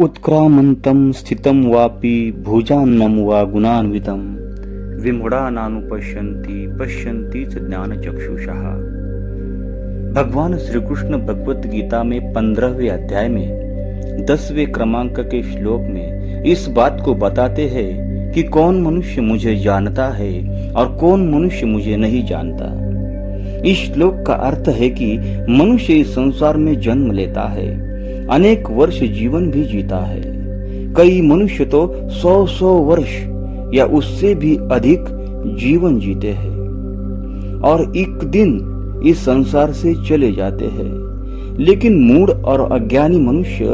उत्क्रामन्तं स्थितं वापि भुजान्नं वा गुणान्वितं विमूढानानुपश्यन्ति पश्यन्ति च ज्ञानचक्षुषः। भगवान श्री कृष्ण भगवत गीता में 15वें अध्याय में 10वें क्रमांक के श्लोक में इस बात को बताते हैं कि कौन मनुष्य मुझे जानता है और कौन मनुष्य मुझे नहीं जानता। इस श्लोक का अर्थ है कि मनुष्य इस संसार में जन्म लेता है, अनेक वर्ष जीवन भी जीता है। कई मनुष्य तो 100 वर्ष या उससे भी अधिक जीवन जीते हैं और एक दिन इस संसार से चले जाते हैं। लेकिन मूढ़ और अज्ञानी मनुष्य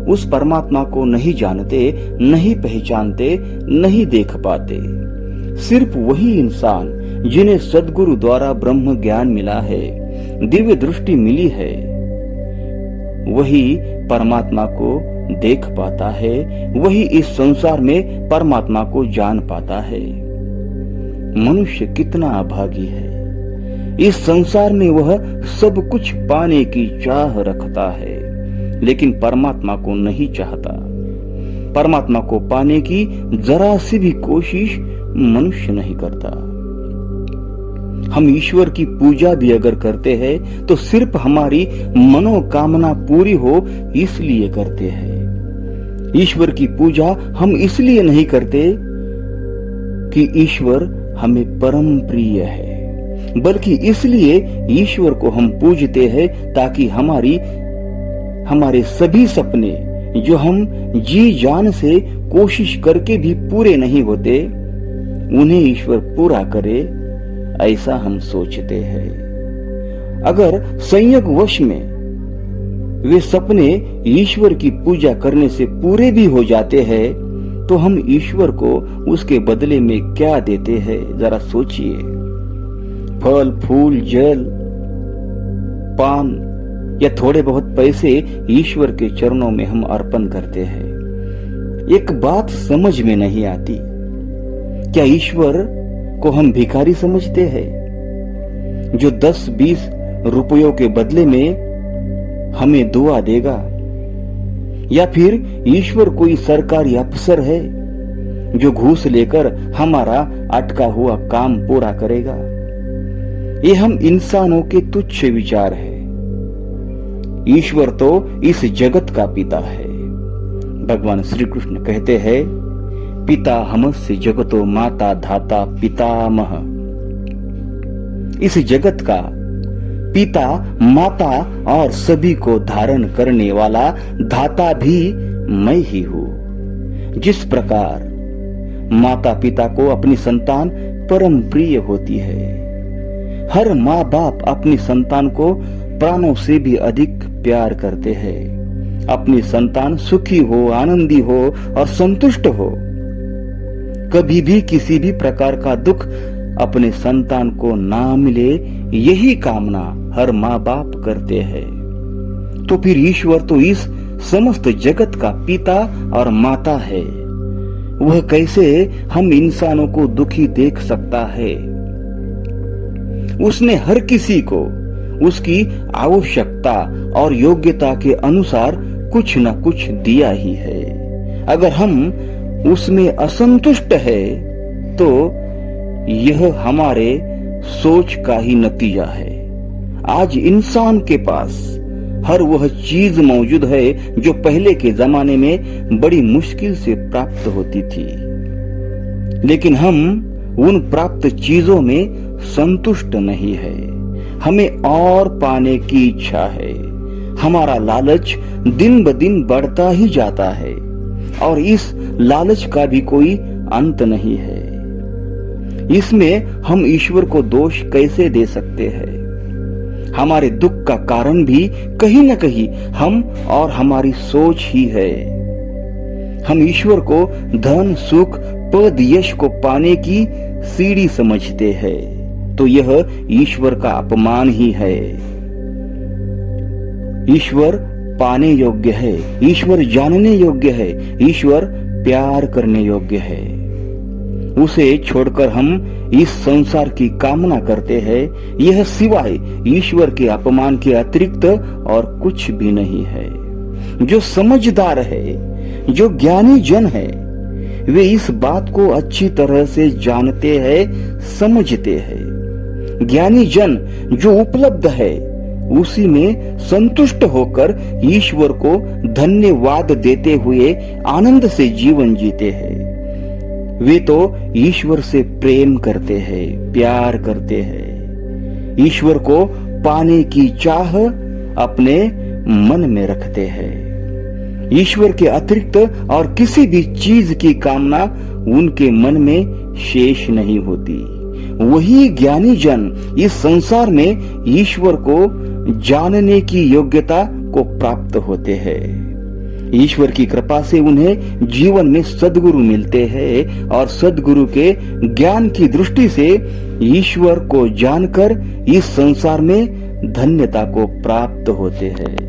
उस परमात्मा को नहीं जानते, नहीं पहचानते, नहीं देख पाते। सिर्फ वही इंसान जिन्हें सद्गुरु द्वारा ब्रह्म ज्ञान मिला है, दिव्य दृष्टि मिली है, वही परमात्मा को देख पाता है, वही इस संसार में परमात्मा को जान पाता है। मनुष्य कितना अभागी है। इस संसार में वह सब कुछ पाने की चाह रखता है, लेकिन परमात्मा को नहीं चाहता। परमात्मा को पाने की जरा सी भी कोशिश मनुष्य नहीं करता। हम ईश्वर की पूजा भी अगर करते हैं तो सिर्फ हमारी मनोकामना पूरी हो इसलिए करते हैं। ईश्वर की पूजा हम इसलिए नहीं करते कि ईश्वर हमें परम प्रिय है, बल्कि इसलिए ईश्वर को हम पूजते हैं ताकि हमारे सभी सपने जो हम जी जान से कोशिश करके भी पूरे नहीं होते, उन्हें ईश्वर पूरा करे, ऐसा हम सोचते हैं। अगर संयोगवश में वे सपने ईश्वर की पूजा करने से पूरे भी हो जाते हैं तो हम ईश्वर को उसके बदले में क्या देते हैं, जरा सोचिए। फल, फूल, जल, पान या थोड़े बहुत पैसे ईश्वर के चरणों में हम अर्पण करते हैं। एक बात समझ में नहीं आती, क्या ईश्वर को हम भिखारी समझते हैं जो 10-20 रुपयों के बदले में हमें दुआ देगा, या फिर ईश्वर कोई सरकारी अफसर है जो घूस लेकर हमारा अटका हुआ काम पूरा करेगा। ये हम इंसानों के तुच्छ विचार है। ईश्वर तो इस जगत का पिता है। भगवान श्री कृष्ण कहते हैं, पिता हमस्य जगतो माता धाता पितामह। इस जगत का पिता, माता और सभी को धारण करने वाला धाता भी मैं ही हूं। जिस प्रकार माता पिता को अपनी संतान परम प्रिय होती है, हर माँ बाप अपनी संतान को प्राणों से भी अधिक प्यार करते हैं। अपनी संतान सुखी हो, आनंदी हो और संतुष्ट हो। कभी भी किसी भी प्रकार का दुख अपने संतान को ना मिले, यही कामना हर माँ बाप करते हैं। तो फिर ईश्वर तो इस समस्त जगत का पिता और माता है। वह कैसे हम इंसानों को दुखी देख सकता है? उसने हर किसी को उसकी आवश्यकता और योग्यता के अनुसार कुछ न कुछ दिया ही है। अगर हम उसमें असंतुष्ट है तो यह हमारे सोच का ही नतीजा है। आज इंसान के पास हर वह चीज मौजूद है जो पहले के जमाने में बड़ी मुश्किल से प्राप्त होती थी, लेकिन हम उन प्राप्त चीजों में संतुष्ट नहीं है। हमें और पाने की इच्छा है। हमारा लालच दिन ब दिन बढ़ता ही जाता है और इस लालच का भी कोई अंत नहीं है। इसमें हम ईश्वर को दोष कैसे दे सकते हैं? हमारे दुख का कारण भी कहीं न कहीं हम और हमारी सोच ही है। हम ईश्वर को धन, सुख, पद, यश को पाने की सीढ़ी समझते हैं, तो यह ईश्वर का अपमान ही है। ईश्वर पाने योग्य है, ईश्वर जानने योग्य है, ईश्वर प्यार करने योग्य है। उसे छोड़कर हम इस संसार की कामना करते हैं, यह सिवाय ईश्वर के अपमान के अतिरिक्त और कुछ भी नहीं है। जो समझदार है जो ज्ञानी जन है वे इस बात को अच्छी तरह से जानते हैं, समझते हैं। ज्ञानी जन जो उपलब्ध है उसी में संतुष्ट होकर ईश्वर को धन्यवाद देते हुए आनंद से जीवन जीते हैं। वे तो ईश्वर से प्रेम करते हैं, प्यार करते हैं। ईश्वर को पाने की चाह अपने मन में रखते हैं। ईश्वर के अतिरिक्त और किसी भी चीज की कामना उनके मन में शेष नहीं होती। वही ज्ञानी जन इस संसार में ईश्वर को जानने की योग्यता को प्राप्त होते हैं। ईश्वर की कृपा से उन्हें जीवन में सद्गुरु मिलते हैं और सद्गुरु के ज्ञान की दृष्टि से ईश्वर को जानकर इस संसार में धन्यता को प्राप्त होते हैं।